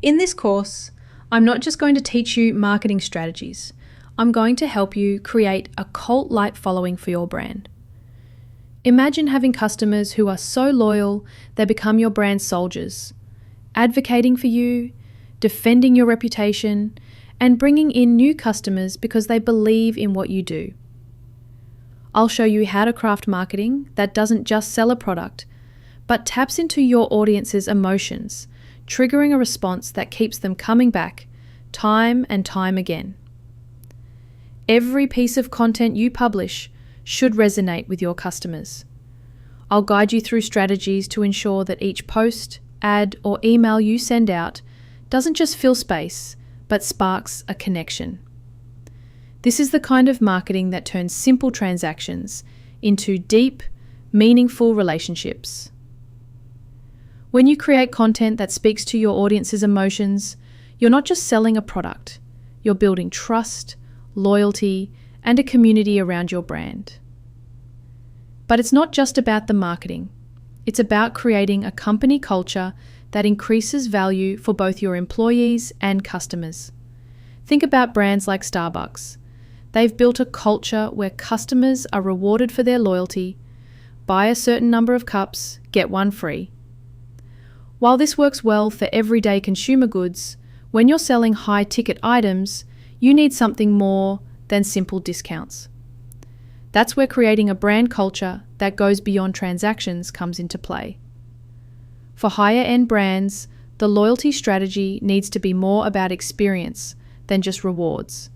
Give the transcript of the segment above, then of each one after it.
In this course, I'm not just going to teach you marketing strategies. I'm going to help you create a cult-like following for your brand. Imagine having customers who are so loyal they become your brand soldiers, advocating for you, defending your reputation, and bringing in new customers because they believe in what you do. I'll show you how to craft marketing that doesn't just sell a product, but taps into your audience's emotions, triggering a response that keeps them coming back time and time again. Every piece of content you publish should resonate with your customers. I'll guide you through strategies to ensure that each post, ad, or email you send out doesn't just fill space, but sparks a connection. This is the kind of marketing that turns simple transactions into deep, meaningful relationships. When you create content that speaks to your audience's emotions, you're not just selling a product, you're building trust, loyalty, and a community around your brand. But it's not just about the marketing. It's about creating a company culture that increases value for both your employees and customers. Think about brands like Starbucks. They've built a culture where customers are rewarded for their loyalty. Buy a certain number of cups, get one free. While this works well for everyday consumer goods, when you're selling high-ticket items, you need something more than simple discounts. That's where creating a brand culture that goes beyond transactions comes into play. For higher-end brands, the loyalty strategy needs to be more about experience than just rewards.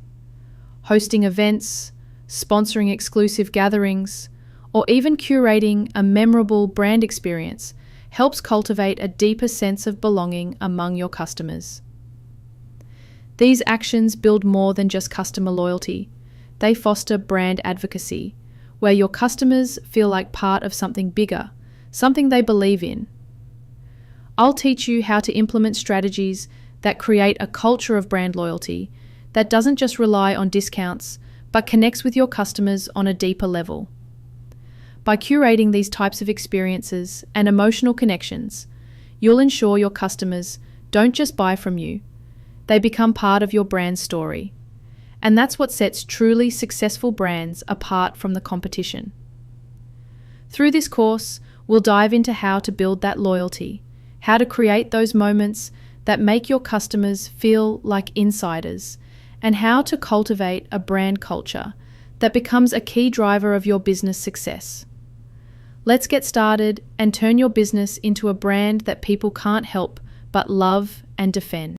Hosting events, sponsoring exclusive gatherings, or even curating a memorable brand experience helps cultivate a deeper sense of belonging among your customers. These actions build more than just customer loyalty. They foster brand advocacy, where your customers feel like part of something bigger, something they believe in. I'll teach you how to implement strategies that create a culture of brand loyalty that doesn't just rely on discounts, but connects with your customers on a deeper level. By curating these types of experiences and emotional connections, you'll ensure your customers don't just buy from you, they become part of your brand story. And that's what sets truly successful brands apart from the competition. Through this course, we'll dive into how to build that loyalty, how to create those moments that make your customers feel like insiders, and how to cultivate a brand culture that becomes a key driver of your business success. Let's get started and turn your business into a brand that people can't help but love and defend.